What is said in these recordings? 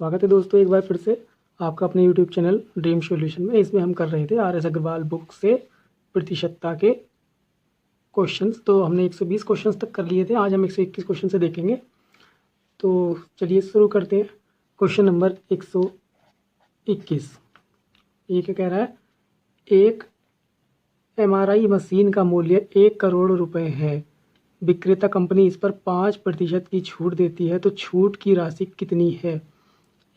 स्वागत है दोस्तों एक बार फिर से आपका अपने यूट्यूब चैनल ड्रीम सॉल्यूशन में। इसमें हम कर रहे थे आर एस अग्रवाल बुक से प्रतिशतता के क्वेश्चंस। तो हमने 120 क्वेश्चंस तक कर लिए थे, आज हम 121 क्वेश्चन से देखेंगे। तो चलिए शुरू करते हैं। क्वेश्चन नंबर 121 ये क्या कह रहा है, एक MRI मशीन का मूल्य 1 करोड़ रुपए है। विक्रेता कंपनी इस पर 5% की छूट देती है, तो छूट की राशि कितनी है।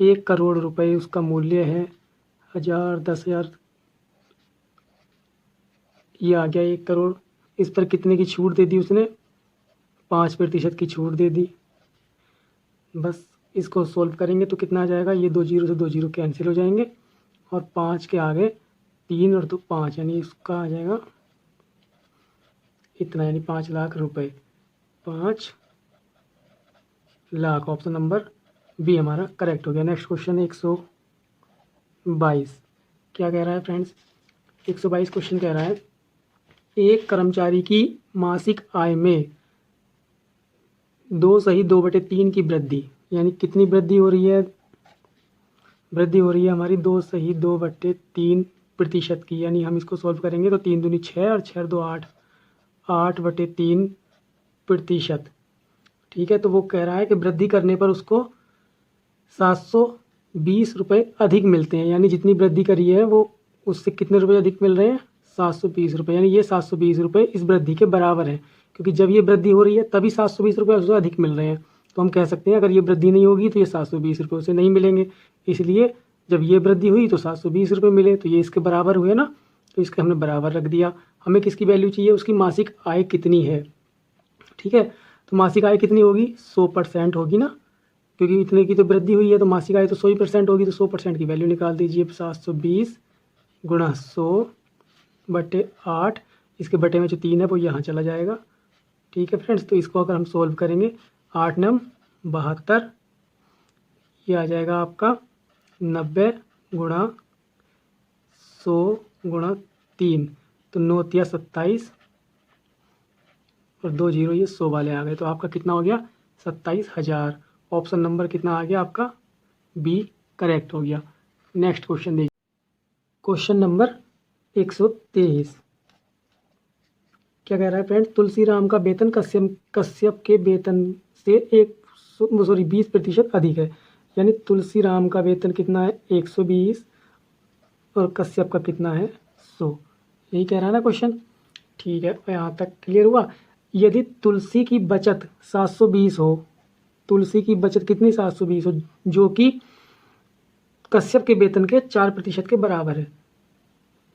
1 करोड़ रुपए उसका मूल्य है, 1000 10,000 ये आ गया 1 करोड़। इस पर कितने की छूट दे दी उसने, 5% की छूट दे दी। बस इसको सॉल्व करेंगे तो कितना आ जाएगा, ये 2 जीरो से 2 जीरो कैंसिल हो जाएंगे और 5 के आगे 3 और 2 5, यानी इसका आ जाएगा इतना, यानी 5 लाख रुपए। 5 लाख, ऑप्शन नंबर बी हमारा करेक्ट हो गया। नेक्स्ट क्वेश्चन 122 क्या कह रहा है फ्रेंड्स, 122 क्वेश्चन कह रहा है, एक कर्मचारी की मासिक आय में 2/3 की वृद्धि, यानी कितनी वृद्धि हो रही है, वृद्धि हो रही है हमारी 2/3% की। यानी हम इसको सॉल्व करेंगे तो 3 दूनी 6 और 6 2 8, 8/3%। ठीक है, तो वो कह रहा है कि वृद्धि करने पर उसको 720 रुपये अधिक मिलते हैं। यानी जितनी वृद्धि करी है वो उससे कितने रुपए अधिक मिल रहे हैं, 720 रुपये। यानी ये 720 रुपये इस वृद्धि के बराबर है, क्योंकि जब ये वृद्धि हो रही है तभी 720 रुपये उससे अधिक मिल रहे हैं। तो हम कह सकते हैं अगर ये वृद्धि नहीं होगी तो ये 720 रुपये उसे नहीं मिलेंगे। इसलिए जब ये वृद्धि हुई तो 720 रुपये मिले, तो ये इसके बराबर हुए ना, तो इसके हमने बराबर रख दिया। हमें किसकी वैल्यू चाहिए, उसकी मासिक आय कितनी है। ठीक है, तो मासिक आय कितनी होगी, 100% होगी ना, क्योंकि इतने की तो वृद्धि हुई है, तो मासिक आय तो 100% होगी। तो 100% की वैल्यू निकाल दीजिए, 720 गुणा 100/8, इसके बटे में जो 3 है वो यहाँ चला जाएगा। ठीक है फ्रेंड्स, तो इसको अगर हम सोल्व करेंगे 8 9 72, ये आ जाएगा आपका 90 गुणा 100 गुणा 3, तो 9 तिया 27 और 2 जीरो, ये 100 वाले आ गए। तो आपका कितना हो गया, 27,000। ऑप्शन नंबर कितना आ गया आपका, बी करेक्ट हो गया। नेक्स्ट क्वेश्चन देखिए, क्वेश्चन नंबर 123 क्या कह रहा है फ्रेंड, तुलसीराम का वेतन कश्यप के वेतन से 20% अधिक है। यानी तुलसीराम का वेतन कितना है, 120 और कश्यप का कितना है, 100। यही कह रहा है ना क्वेश्चन। ठीक है, यहाँ तक क्लियर हुआ। यदि तुलसी की बचत 720 हो, तुलसी की बचत कितनी 720 हो, जो कि कश्यप के वेतन के 4% के बराबर है।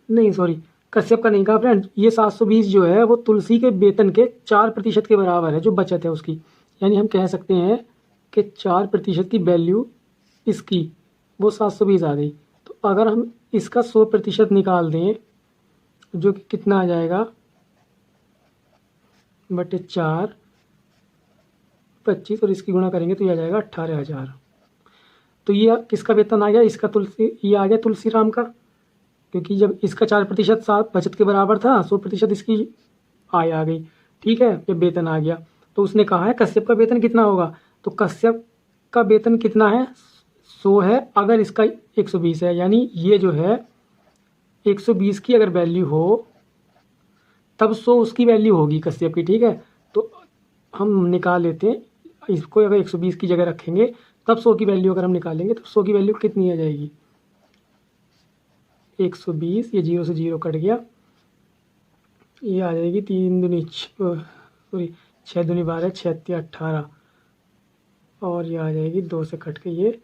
नहीं सॉरी, कश्यप का नहीं कहा फ्रेंड, ये 720 जो है वो तुलसी के वेतन के 4% के बराबर है, जो बचत है उसकी। यानी हम कह सकते हैं कि 4% की वैल्यू इसकी वो 720 आ गई। तो अगर हम इसका 100% निकाल दें, जो कि कितना आ जाएगा, बटे 4 25 और इसकी गुणा करेंगे तो ये आ जाएगा 18,000। तो ये किसका वेतन आ गया, इसका ये आ गया तुलसीराम का, क्योंकि जब इसका 4% बचत के बराबर था, 100% इसकी आय आ गई। ठीक है, जब वेतन आ गया तो उसने कहा है कश्यप का वेतन कितना होगा, तो कश्यप का वेतन कितना है, 100 है, अगर इसका 120 है। यानी ये जो है 120 की अगर वैल्यू हो तब 100 उसकी वैल्यू होगी कश्यप की। ठीक है, तो हम निकाल लेते हैं इसको, अगर 120 की जगह रखेंगे तब 100 की वैल्यू अगर हम निकालेंगे तो 100 की वैल्यू कितनी आ जाएगी, 120, ये 0 से 0 कट गया, ये आ जाएगी 3 दूनी 6 दूनी 12, 6 तिया 18 और ये आ जाएगी 2 से कट के ये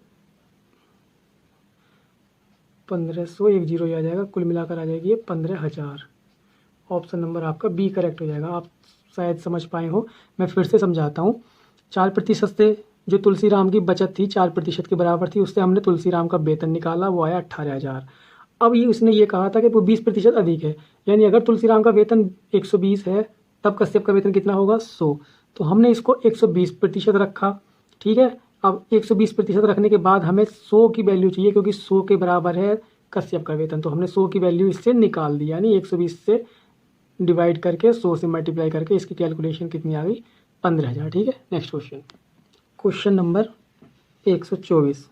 1500, 1 जीरो ये आ जाएगा, कुल मिलाकर आ जाएगी ये 15,000। ऑप्शन नंबर आपका बी करेक्ट हो जाएगा। आप शायद समझ पाए हो, मैं फिर से समझाता हूँ। 4% से जो तुलसीराम की बचत थी 4% के बराबर थी, उससे हमने तुलसीराम का वेतन निकाला, वो आया 18,000। अब ये उसने ये कहा था कि वो 20% अधिक है, यानी अगर तुलसीराम का वेतन 120 है तब कश्यप का वेतन कितना होगा, 100। तो हमने इसको 120% रखा। ठीक है, अब 120% रखने के बाद हमें 100 की वैल्यू चाहिए, क्योंकि 100 के बराबर है कश्यप का वेतन, तो हमने 100 की वैल्यू इससे निकाल दी। यानी 120 से डिवाइड करके 100 से मल्टीप्लाई करके इसकी कैलकुलेशन कितनी आ गई, 15,000। ठीक है, नेक्स्ट क्वेश्चन, क्वेश्चन नंबर 124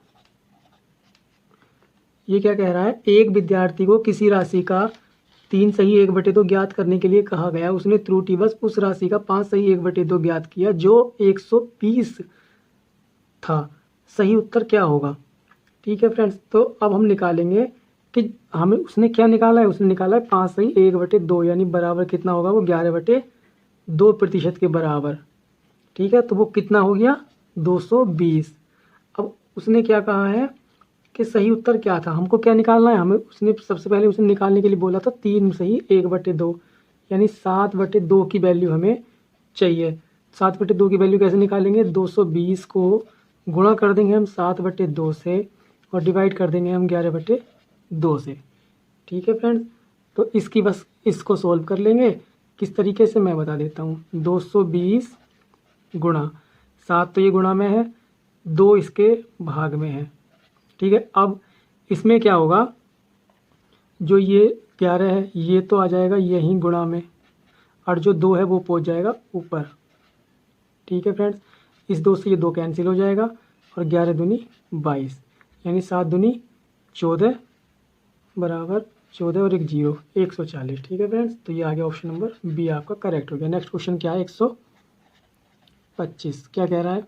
ये क्या कह रहा है, एक विद्यार्थी को किसी राशि का 3 सही 1/2 ज्ञात करने के लिए कहा गया। उसने त्रुटिवश उस राशि का 5 सही 1/2 ज्ञात किया जो 120 था। सही उत्तर क्या होगा? ठीक है फ्रेंड्स, तो अब हम निकालेंगे कि हमें उसने क्या निकाला है, उसने निकाला है 5 सही 1/2 यानी बराबर कितना होगा, वो 11/2% के बराबर। ठीक है, तो वो कितना हो गया 220। अब उसने क्या कहा है कि सही उत्तर क्या था, हमको क्या निकालना है, हमें उसने सबसे पहले उसने निकालने के लिए बोला था 3 सही 1/2 यानी 7/2 की वैल्यू हमें चाहिए। 7/2 की वैल्यू कैसे निकालेंगे, 220 को गुणा कर देंगे हम 7/2 से और डिवाइड कर देंगे हम 11/2 से। ठीक है फ्रेंड्स, तो इसकी बस इसको सॉल्व कर लेंगे। किस तरीके से मैं बता देता हूँ। 220 गुणा 7 तो ये गुणा में है, 2 इसके भाग में है। ठीक है, अब इसमें क्या होगा, जो ये 11 है ये तो आ जाएगा यहीं गुणा में, और जो 2 है वो पहुंच जाएगा ऊपर। ठीक है फ्रेंड्स, इस 2 से ये 2 कैंसिल हो जाएगा और 11 दूनी 22 यानी 7 दूनी 14 बराबर 14 और 1 0 140। ठीक है फ्रेंड्स, तो ये आ गया ऑप्शन नंबर बी आपका करेक्ट हो गया। नेक्स्ट क्वेश्चन क्या है, 125 क्या कह रहा है,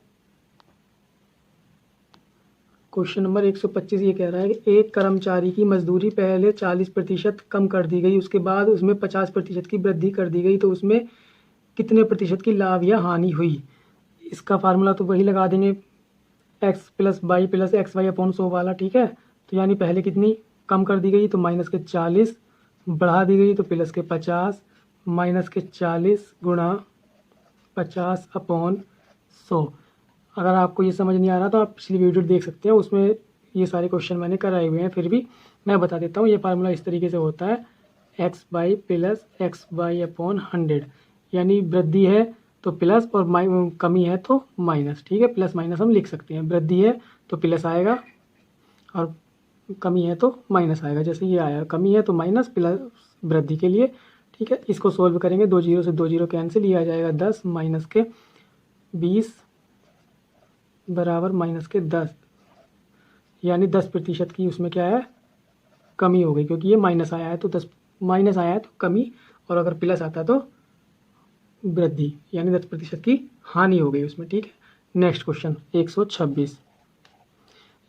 क्वेश्चन नंबर 125 ये कह रहा है कि एक कर्मचारी की मजदूरी पहले 40% कम कर दी गई, उसके बाद उसमें 50% की वृद्धि कर दी गई, तो उसमें कितने प्रतिशत की लाभ या हानि हुई। इसका फार्मूला तो वही लगा देंगे, x + y + xy/100 वाला। ठीक है, तो यानी पहले कितनी कम कर दी गई, तो -40, बढ़ा दी गई तो +50, -40 गुणा 50/100। अगर आपको ये समझ नहीं आ रहा तो आप पिछली वीडियो देख सकते हैं, उसमें ये सारे क्वेश्चन मैंने कराए हुए हैं, फिर भी मैं बता देता हूँ। ये फार्मूला इस तरीके से होता है, xy + xy/100 यानी वृद्धि है तो प्लस और कमी है तो माइनस। ठीक है, प्लस माइनस हम लिख सकते हैं, वृद्धि है तो प्लस आएगा और कमी है तो माइनस आएगा। जैसे ये आया, कमी है तो माइनस, प्लस वृद्धि के लिए। ठीक है, इसको सोल्व करेंगे, 2 0 से 2 0 कैंसिल, ये आ जाएगा 10 - 20 बराबर -10 यानी 10% की उसमें क्या है, कमी हो गई, क्योंकि ये माइनस आया है तो 10 माइनस आया है तो कमी, और अगर प्लस आता तो वृद्धि यानी 10% की हानि हो गई उसमें। ठीक है, नेक्स्ट क्वेश्चन 126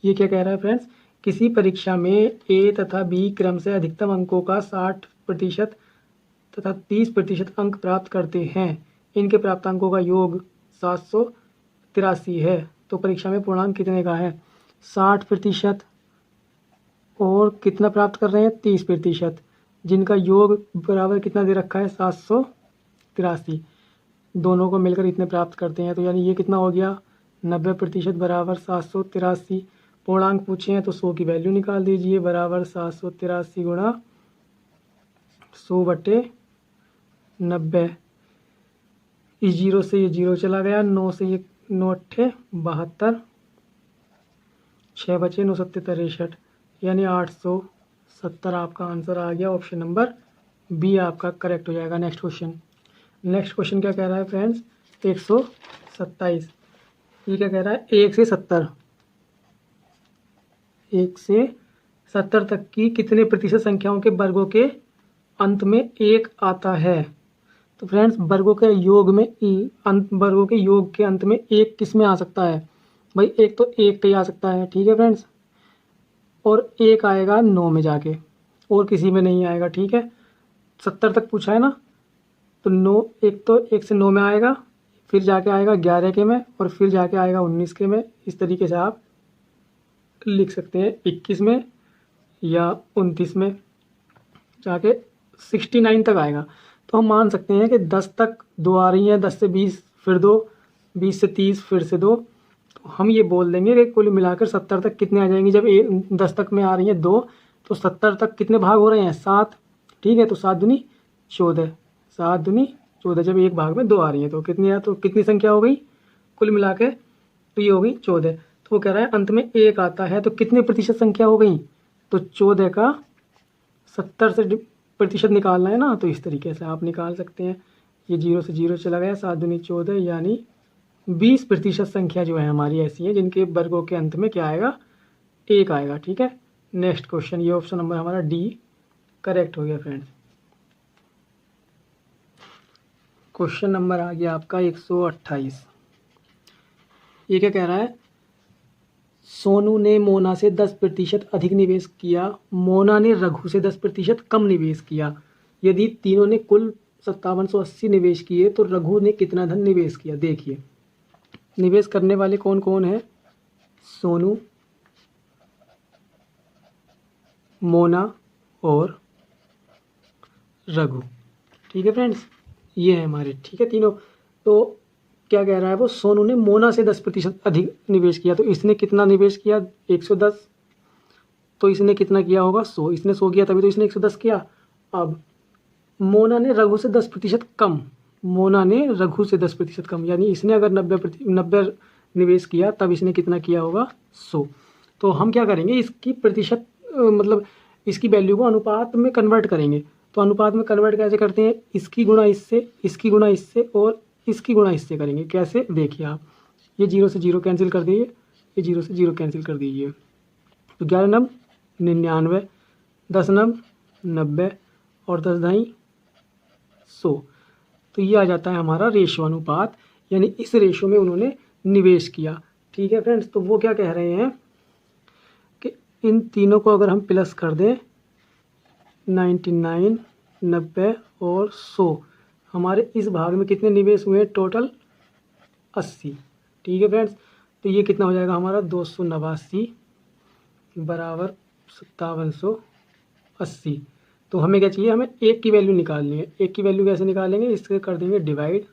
ये क्या कह रहा है फ्रेंड्स, किसी परीक्षा में ए तथा बी क्रम से अधिकतम अंकों का 60% तथा 30% अंक प्राप्त करते हैं। इनके प्राप्त अंकों का योग 783 है, तो परीक्षा में पूर्णांक कितने का है। 60% और कितना प्राप्त कर रहे हैं, 30%, जिनका योग बराबर कितना दे रखा है 783, दोनों को मिलकर इतने प्राप्त करते हैं, तो यानी ये कितना हो गया 90% बराबर 783। पूर्णांक पूछे हैं तो 100 की वैल्यू निकाल दीजिए, बराबर 783 गुणा 100/90। इस 0 से ये 0 चला गया, 9 से ये 9 8 72, 6 बचे 9 7 63 यानी 870 आपका आंसर आ गया। ऑप्शन नंबर बी आपका करेक्ट हो जाएगा। नेक्स्ट क्वेश्चन क्या कह रहा है फ्रेंड्स, 127 ये क्या कह रहा है, 1 से 70 तक की कितने प्रतिशत संख्याओं के वर्गों के अंत में 1 आता है। तो फ्रेंड्स वर्गों के योग के अंत में 1 किस में आ सकता है भाई, एक तो 1 का ही आ सकता है। ठीक है फ्रेंड्स, और 1 आएगा 9 में जाके, और किसी में नहीं आएगा। ठीक है, 70 तक पूछा है ना, तो 9 एक तो 1 से 9 में आएगा, फिर जाके आएगा 11 के में, और फिर जाके आएगा 19 के में। इस तरीके से आप लिख सकते हैं, 21 में या 29 में जाके 69 तक आएगा। तो हम मान सकते हैं कि 10 तक 2 आ रही हैं, 10 से 20 फिर 2, 20 से 30 फिर से 2, तो हम ये बोल देंगे कि कुल मिलाकर 70 तक कितने आ जाएंगे। जब 10 तक में आ रही हैं 2, तो 70 तक कितने भाग हो रहे हैं 7। ठीक है, तो 7 दूनी 14, 7 दूनी 14, जब एक भाग में 2 आ रही है तो कितनी संख्या हो गई कुल मिला के, तो ये हो गई 14। तो वो कह रहा है अंत में 1 आता है, तो कितने प्रतिशत संख्या हो गई, तो 14 का 70 से प्रतिशत निकालना है ना, तो इस तरीके से आप निकाल सकते हैं। ये 0 से 0 चला गया, 7 दूनी 14 यानी 20% संख्या जो है हमारी ऐसी है जिनके वर्गों के अंत में क्या आएगा, 1 आएगा। ठीक है, नेक्स्ट क्वेश्चन, ये ऑप्शन नंबर हमारा डी करेक्ट हो गया फ्रेंड्स। क्वेश्चन नंबर आ गया आपका 128। ये क्या कह रहा है, सोनू ने मोना से 10% अधिक निवेश किया, मोना ने रघु से 10% कम निवेश किया। यदि तीनों ने कुल 5780 निवेश किए तो रघु ने कितना धन निवेश किया। देखिए निवेश करने वाले कौन कौन है, सोनू, मोना और रघु। ठीक है फ्रेंड्स, ये है हमारे, ठीक है तीनों। तो क्या कह रहा है वो, सोनू ने मोना से 10% अधिक निवेश किया, तो इसने कितना निवेश किया 110, तो इसने कितना किया होगा 100, इसने 100 किया तभी तो इसने 110 किया। अब मोना ने रघु से 10% कम, मोना ने रघु से 10% कम, यानी इसने अगर 90 निवेश किया तब इसने कितना किया होगा 100। तो हम क्या करेंगे, इसकी प्रतिशत मतलब इसकी वैल्यू को अनुपात में कन्वर्ट करेंगे। तो अनुपात में कन्वर्ट कैसे करते हैं, इसकी गुणा इससे, इसकी गुणा इससे और इसकी गुणा इससे करेंगे। कैसे, देखिए आप, ये 0 से 0 कैंसिल कर दीजिए, ये 0 से 0 कैंसिल कर दीजिए, तो 11 नम 99, 10 नम 90 और 10 दाई 100। तो ये आ जाता है हमारा रेशो अनुपात, यानी इस रेशो में उन्होंने निवेश किया। ठीक है फ्रेंड्स, तो वो क्या कह रहे हैं कि इन तीनों को अगर हम प्लस कर दें 99, 90 और 100, हमारे इस भाग में कितने निवेश हुए टोटल 80। ठीक है फ्रेंड्स, तो ये कितना हो जाएगा हमारा 289 बराबर 5780। तो हमें क्या चाहिए, हमें एक की वैल्यू निकालनी है। एक की वैल्यू कैसे निकालेंगे, इससे कर देंगे डिवाइड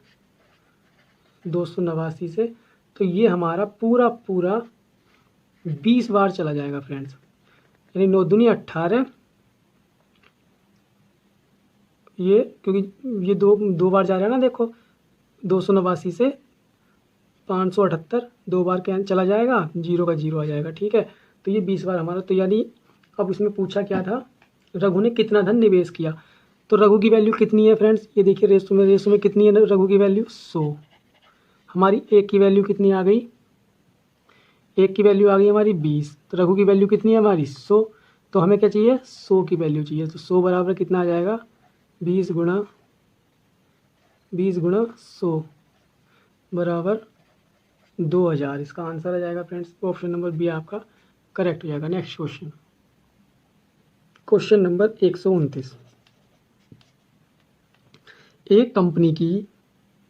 289 से, तो ये हमारा पूरा 20 बार चला जाएगा फ्रेंड्स, यानी 9 दूनी 18, ये क्योंकि ये दो बार जा रहा है ना, देखो 289 से 578 2 बार क्या चला जाएगा, 0 का 0 आ जाएगा। ठीक है, तो ये 20 बार हमारा, तो यानी अब इसमें पूछा क्या था, रघु ने कितना धन निवेश किया। तो रघु की वैल्यू कितनी है फ्रेंड्स, ये देखिए रेशो में कितनी है रघु की वैल्यू 100। हमारी एक की वैल्यू कितनी आ गई, एक की वैल्यू आ गई हमारी 20, तो रघु की वैल्यू कितनी है हमारी 100। तो हमें क्या चाहिए, 100 की वैल्यू चाहिए। तो 100 बराबर कितना आ जाएगा, 20 गुणा 100 बराबर 2000। इसका आंसर आ जाएगा फ्रेंड्स, ऑप्शन नंबर बी आपका करेक्ट हो जाएगा। Next question, question number 129। एक कंपनी की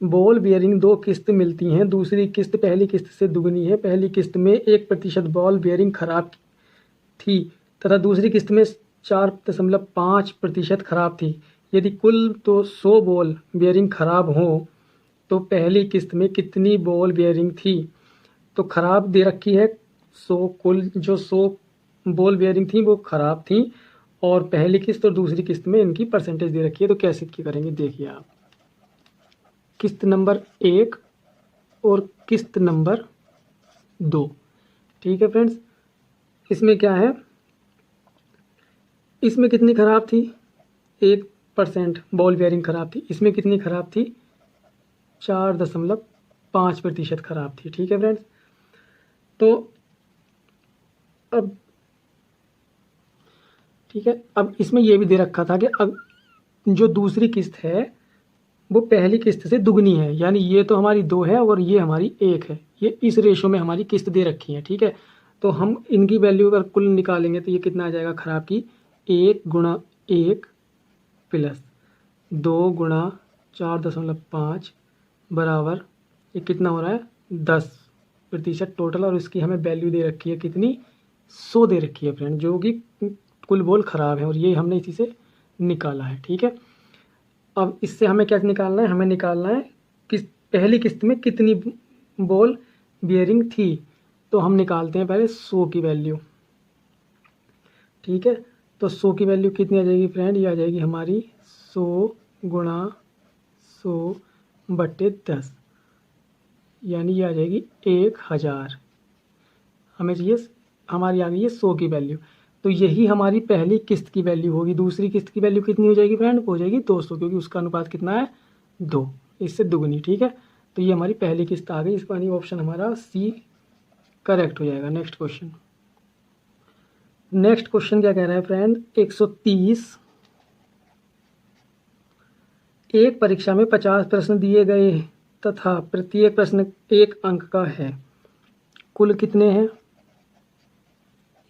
बॉल बियरिंग 2 किस्त मिलती हैं, दूसरी किस्त पहली किस्त से दुगनी है। पहली किस्त में 1% बॉल बियरिंग खराब थी तथा दूसरी किस्त में 4.5% खराब थी। यदि कुल तो 100 बॉल बियरिंग खराब हो तो पहली किस्त में कितनी बॉल बियरिंग थी। तो खराब दे रखी है 100, कुल जो 100 बॉल बियरिंग थी वो खराब थी, और पहली किस्त और दूसरी किस्त में इनकी परसेंटेज दे रखी है। तो कैसे क्या करेंगे, देखिए आप, किस्त नंबर 1 और किस्त नंबर 2। ठीक है फ्रेंड्स, इसमें क्या है, इसमें कितनी खराब थी, 1% बॉल बेयरिंग खराब थी। इसमें कितनी खराब थी, 4.5% खराब थी। ठीक है फ्रेंड्स, तो अब ठीक है, अब इसमें यह भी दे रखा था कि अब जो दूसरी किस्त है वो पहली किस्त से दुगनी है, यानी ये तो हमारी 2 है और ये हमारी 1 है, ये इस रेशो में हमारी किस्त दे रखी है। ठीक है, तो हम इनकी वैल्यू अगर कुल निकालेंगे तो ये कितना आ जाएगा खराब की, 1 गुणा 1 प्लस 2 गुणा 4.5 बराबर ये कितना हो रहा है 10% टोटल, और इसकी हमें वैल्यू दे रखी है कितनी, 100 दे रखी है फ्रेंड, जो कि कुल बॉल ख़राब है और ये हमने इसी से निकाला है। ठीक है, अब इससे हमें क्या निकालना है, हमें निकालना है कि पहली किस्त में कितनी बॉल बियरिंग थी। तो हम निकालते हैं पहले 100 की वैल्यू। ठीक है, तो 100 की वैल्यू कितनी आ जाएगी फ्रेंड, ये आ जाएगी हमारी 100 गुणा 100/10, यानी ये आ जाएगी 1000। हमें चाहिए, हमारी आ गई है 100 की वैल्यू, तो यही हमारी पहली किस्त की वैल्यू होगी। दूसरी किस्त की वैल्यू कितनी हो जाएगी फ्रेंड, हो जाएगी 200, क्योंकि उसका अनुपात कितना है 2, इससे दुगनी। ठीक है, तो ये हमारी पहली किस्त आ गई, इसका ऑप्शन हमारा सी करेक्ट हो जाएगा। नेक्स्ट क्वेश्चन, नेक्स्ट क्वेश्चन क्या कह रहा है फ्रेंड, 130 एक परीक्षा में 50 प्रश्न दिए गए तथा प्रत्येक प्रश्न 1 अंक का है, कुल कितने हैं?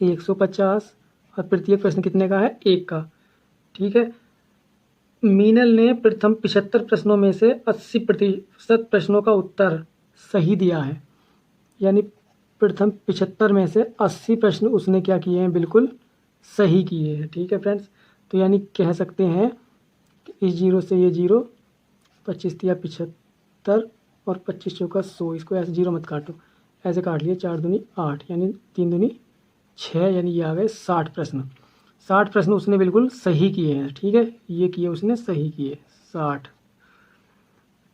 150 और प्रत्येक प्रश्न कितने का है? 1 का। ठीक है, मीनल ने प्रथम 75 प्रश्नों में से 80% प्रश्नों का उत्तर सही दिया है, यानी प्रथम 75 में से 80 प्रश्न उसने क्या किए हैं? बिल्कुल सही किए हैं। ठीक है फ्रेंड्स, तो यानी कह सकते हैं कि इस 0 से ये 0, 25 तिया 75 और 25 चौका 100, इसको ऐसे 0 मत काटो, ऐसे काट लिए, 4 दूनी 8 यानी 3 दूनी 6, यानी ये आ गए 60 प्रश्न। 60 प्रश्न उसने बिल्कुल सही किए हैं। ठीक है, ये किए उसने सही किए 60।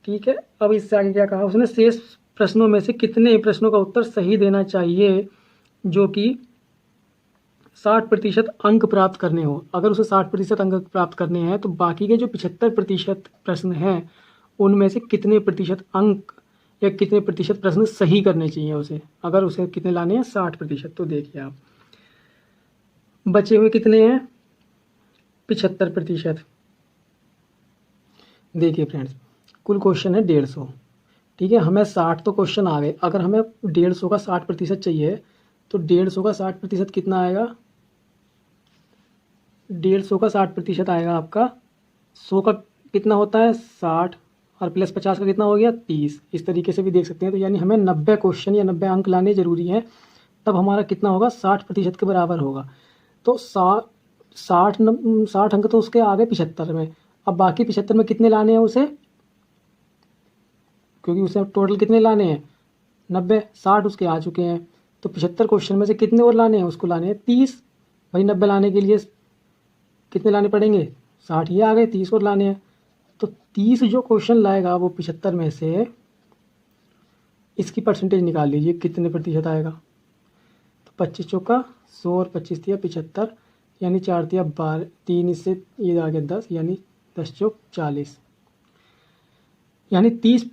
ठीक है, अब इससे आगे क्या कहा उसने, शेष प्रश्नों में से कितने प्रश्नों का उत्तर सही देना चाहिए जो कि 60% अंक प्राप्त करने हो। अगर उसे 60% अंक प्राप्त करने हैं तो बाकी के जो 75% प्रश्न हैं उनमें से कितने प्रतिशत अंक या कितने प्रतिशत प्रश्न सही करने चाहिए उसे। अगर उसे कितने लाने हैं? 60%। तो देखिए आप, बचे हुए कितने हैं? 75%। देखिए फ्रेंड्स, कुल क्वेश्चन है 150। ठीक है, हमें 60 तो क्वेश्चन आ गए, अगर हमें 150 का 60% चाहिए तो 150 का 60% कितना आएगा? 150 का 60% आएगा आपका 100 का कितना होता है? 60 और प्लस 50 का कितना हो गया? 30। इस तरीके से भी देख सकते हैं। तो यानी हमें 90 क्वेश्चन या 90 अंक लाने जरूरी हैं, तब हमारा कितना होगा? 60% के बराबर होगा। तो 60 अंक तो उसके आ गए 75 में। अब बाकी 75 में कितने लाने हैं उसे? क्योंकि उसे टोटल कितने लाने हैं? 90। 60 उसके आ चुके हैं, तो 75 क्वेश्चन में से कितने और लाने हैं? उसको लाने हैं 30। भाई 90 लाने के लिए कितने लाने पड़ेंगे? 60 ये आ गए, 30 और लाने हैं। तो 30 जो क्वेश्चन लाएगा वो 75 में से, इसकी परसेंटेज निकाल लीजिए कितने प्रतिशत आएगा। तो 25 चौका 100 और 25 तिया 75, यानी 4 तिया 12, 3 इससे ये आ गया 10, यानी 10 चौक 40, यानी 30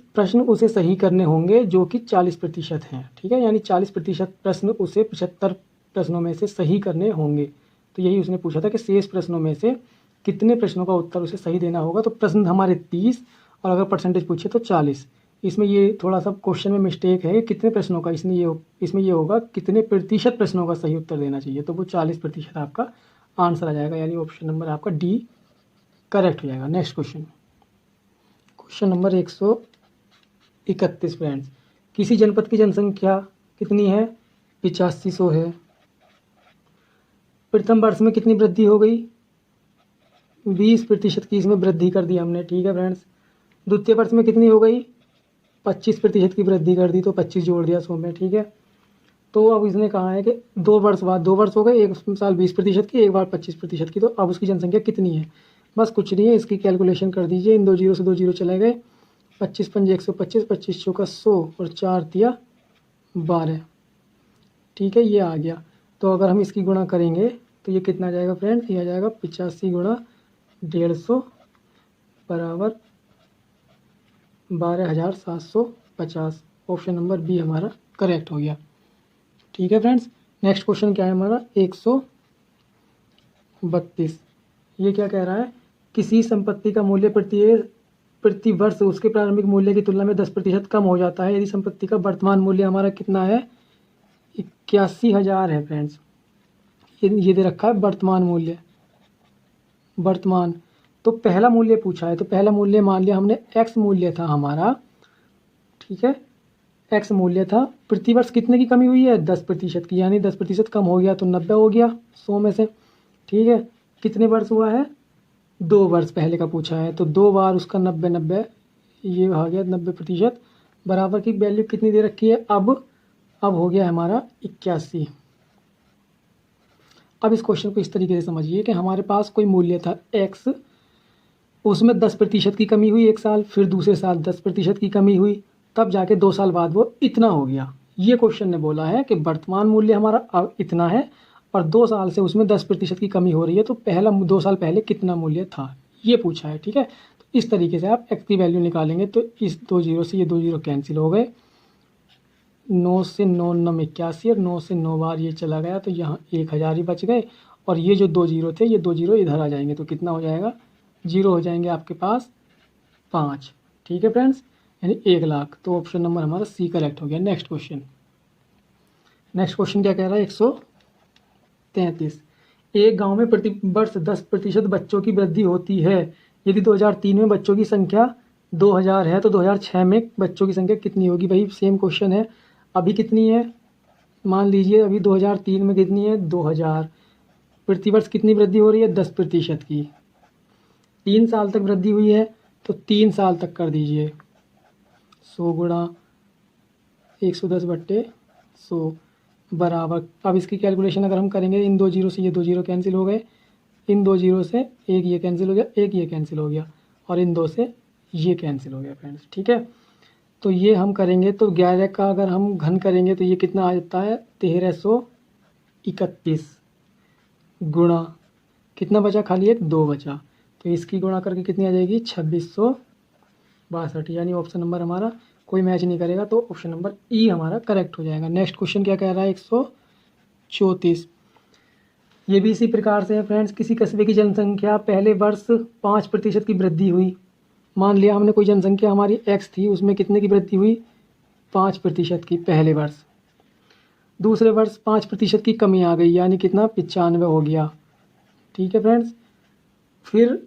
प्रश्न उसे सही करने होंगे जो कि 40% हैं। ठीक है, यानी 40% प्रश्न उसे 75 प्रश्नों में से सही करने होंगे। तो यही उसने पूछा था कि शेष प्रश्नों में से कितने प्रश्नों का उत्तर उसे सही देना होगा। तो प्रश्न हमारे 30 और अगर परसेंटेज पूछे तो 40। इसमें ये थोड़ा सा क्वेश्चन में मिस्टेक है, कितने प्रश्नों का, इसमें ये होगा कितने प्रतिशत प्रश्नों का सही उत्तर देना चाहिए। तो वो 40% आपका आंसर आ जाएगा, यानी ऑप्शन नंबर आपका डी करेक्ट हो जाएगा। नेक्स्ट क्वेश्चन नंबर 131 फ्रेंड्स, किसी जनपद की जनसंख्या कितनी है? 8500 है। प्रथम वर्ष में कितनी वृद्धि हो गई? 20% की इसमें वृद्धि कर दी हमने। ठीक है फ्रेंड्स, द्वितीय वर्ष में कितनी हो गई? 25% की वृद्धि कर दी, तो 25 जोड़ दिया 100 में। ठीक है, तो अब इसने कहा है कि 2 वर्ष बाद, 2 वर्ष हो गए, एक साल 20% की, एक बार 25% की, तो अब उसकी जनसंख्या कितनी है? बस कुछ नहीं है, इसकी कैलकुलेशन कर दीजिए। इन 2 जीरो से 2 जीरो चले गए, 25 पंजे 125, 25 चौका 100 और 4 तिया 12। ठीक है, ये आ गया। तो अगर हम इसकी गुणा करेंगे तो ये कितना आ जाएगा फ्रेंड्स? ये आ जाएगा 85 गुणा 150 बराबर 12,750। ऑप्शन नंबर बी हमारा करेक्ट हो गया। ठीक है फ्रेंड्स, नेक्स्ट क्वेश्चन क्या है हमारा? 132। ये क्या कह रहा है? किसी संपत्ति का मूल्य प्रति वर्ष उसके प्रारंभिक मूल्य की तुलना में 10% कम हो जाता है यदि संपत्ति का वर्तमान मूल्य हमारा कितना है? 81,000 है फ्रेंड्स। ये दे रखा है वर्तमान मूल्य। वर्तमान तो पहला मूल्य पूछा है, तो पहला मूल्य मान लिया हमने x मूल्य था हमारा। ठीक है, x मूल्य था। प्रतिवर्ष कितने की कमी हुई है? 10% की, यानी 10% कम हो गया तो 90 हो गया 100 में से। ठीक है, कितने वर्ष हुआ है? 2 वर्ष पहले का पूछा है, तो 2 बार उसका 90, ये आ गया 90%। बराबर की वैल्यू कितनी दे रखी है? अब हो गया हमारा 81। अब इस क्वेश्चन को इस तरीके से समझिए कि हमारे पास कोई मूल्य था x, उसमें 10% की कमी हुई एक साल, फिर दूसरे साल 10% की कमी हुई, तब जाके 2 साल बाद वो इतना हो गया। ये क्वेश्चन ने बोला है कि वर्तमान मूल्य हमारा अब इतना है और 2 साल से उसमें 10% की कमी हो रही है, तो पहला 2 साल पहले कितना मूल्य था, ये पूछा है। ठीक है, तो इस तरीके से आप x की वैल्यू निकालेंगे। तो इस 2 जीरो से ये 2 जीरो कैंसिल हो गए, 9 से 9 9 81 और 9 से 9 बार ये चला गया तो यहाँ 1000 ही बच गए। और ये जो 2 जीरो थे, ये 2 जीरो इधर आ जाएंगे तो कितना हो जाएगा, जीरो हो जाएंगे आपके पास 5। ठीक है फ्रेंड्स, यानी 1,00,000। तो ऑप्शन नंबर हमारा सी करेक्ट हो गया। नेक्स्ट क्वेश्चन क्या कह रहा है, 133। एक गांव में प्रति वर्ष 10% बच्चों की वृद्धि होती है। यदि 2003 में बच्चों की संख्या 2000 है तो 2006 में बच्चों की संख्या कितनी होगी। भाई सेम क्वेश्चन है, अभी कितनी है, मान लीजिए अभी 2003 में कितनी है, 2000। प्रतिवर्ष कितनी वृद्धि हो रही है, 10% की। 3 साल तक वृद्धि हुई है तो 3 साल तक कर दीजिए, 100 गुणा 110/100 बराबर। अब इसकी कैलकुलेशन अगर हम करेंगे, इन 2 जीरो से ये 2 जीरो कैंसिल हो गए, इन 2 जीरो से एक ये कैंसिल हो गया, एक ये कैंसिल हो गया, और इन 2 से ये कैंसिल हो गया फ्रेंड्स। ठीक है, तो ये हम करेंगे तो 11 का अगर हम घन करेंगे तो ये कितना आ जाता है, 1331 गुणा कितना बचा, खाली एक 2 बचा, तो इसकी गुणा करके कितनी आ जाएगी, 2662। यानी ऑप्शन नंबर हमारा कोई मैच नहीं करेगा, तो ऑप्शन नंबर ई हमारा करेक्ट हो जाएगा। नेक्स्ट क्वेश्चन क्या कह रहा है, 134। ये भी इसी प्रकार से है फ्रेंड्स। किसी कस्बे की जनसंख्या पहले वर्ष 5% की वृद्धि हुई। मान लिया हमने कोई जनसंख्या हमारी x थी, उसमें कितने की वृद्धि हुई, 5% की पहले वर्ष। दूसरे वर्ष 5% की कमी आ गई, यानी कितना, 95 हो गया। ठीक है फ्रेंड्स, फिर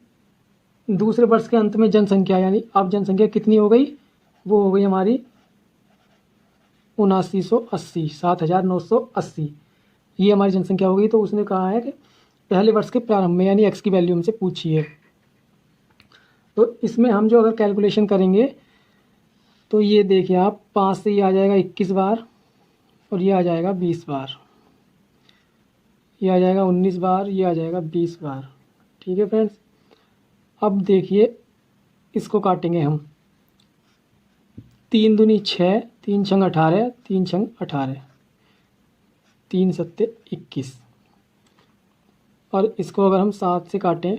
दूसरे वर्ष के अंत में जनसंख्या, यानी अब जनसंख्या कितनी हो गई, वो हो गई हमारी 7980, 7980 ये हमारी जनसंख्या हो गई। तो उसने कहा है कि पहले वर्ष के प्रारंभ में, यानी x की वैल्यू हमसे पूछी है। तो इसमें हम जो अगर कैलकुलेशन करेंगे तो ये देखिए आप, 5 से ये आ जाएगा 21 बार, और ये आ जाएगा 20 बार, ये आ जाएगा 19 बार, ये आ जाएगा 20 बार। ठीक है फ्रेंड्स, अब देखिए इसको काटेंगे हम, 3 दूनी 6, 3 छंग 18, 3 छंग 18, 3 सत्ते 21, और इसको अगर हम 7 से काटें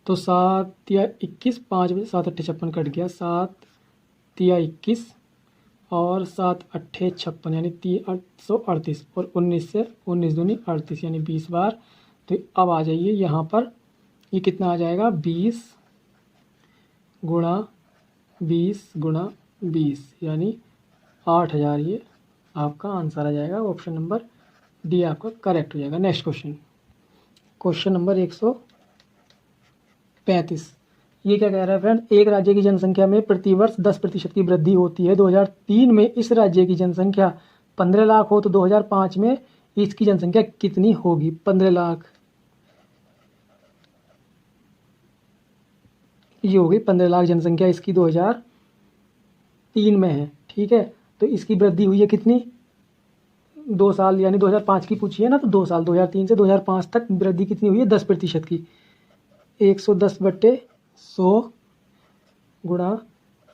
तो 7 या 21, 5 बजे 7 अट्ठे 56 कट गया, 7 या 21 और 7 अट्ठे 56 यानी 838, और 19 से 19 दूनी 38 यानी 20 बार। तो अब आ जाइए यहाँ पर, ये कितना आ जाएगा, 20 गुणा 20 यानी 8000। ये आपका आंसर आ जाएगा, ऑप्शन नंबर डी आपका करेक्ट हो जाएगा। Next question number 135। ये क्या कह रहा है फ्रेंड, एक राज्य की जनसंख्या में प्रतिवर्ष 10% की वृद्धि होती है। 2003 में इस राज्य की जनसंख्या 15 लाख हो तो 2005 में इसकी जनसंख्या कितनी होगी, 15 लाख। ये होगी 15 लाख जनसंख्या इसकी 2003 में है। ठीक है, तो इसकी वृद्धि हुई है कितनी, 2 साल, यानी 2005 की पूछी है ना, तो 2 साल, 2003 से 2005 तक वृद्धि कितनी हुई है, 10% की। 110/100 गुणा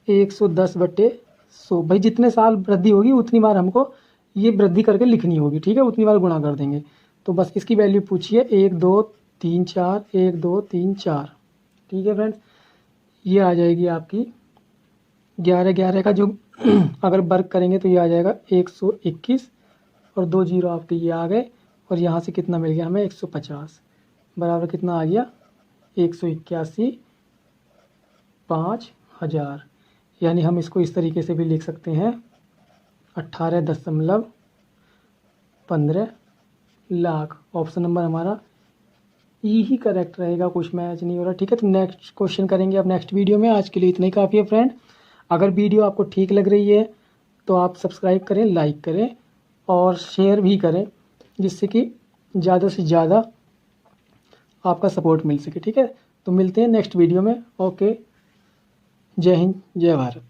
110/100। भाई जितने साल वृद्धि होगी उतनी बार हमको ये वृद्धि करके लिखनी होगी। ठीक है, उतनी बार गुणा कर देंगे। तो बस इसकी वैल्यू पूछिए, 1 2 3 4, 1 2 3 4। ठीक है फ्रेंड्स, ये आ जाएगी आपकी 11 का जो अगर वर्ग करेंगे तो ये आ जाएगा 121, और 2 जीरो आपके ये आ गए, और यहाँ से कितना मिल गया हमें, 150 बराबर कितना आ गया, 181 5000। यानी हम इसको इस तरीके से भी लिख सकते हैं, 18.15 लाख। ऑप्शन नंबर हमारा ई ही करेक्ट रहेगा, कुछ मैच नहीं हो रहा। ठीक है, तो नेक्स्ट क्वेश्चन करेंगे अब नेक्स्ट वीडियो में। आज के लिए इतना ही काफ़ी है फ्रेंड। अगर वीडियो आपको ठीक लग रही है तो आप सब्सक्राइब करें, लाइक करें और शेयर भी करें, जिससे कि ज़्यादा से ज़्यादा आपका सपोर्ट मिल सके। ठीक है, तो मिलते हैं नेक्स्ट वीडियो में। ओके, जय हिंद, जय भारत।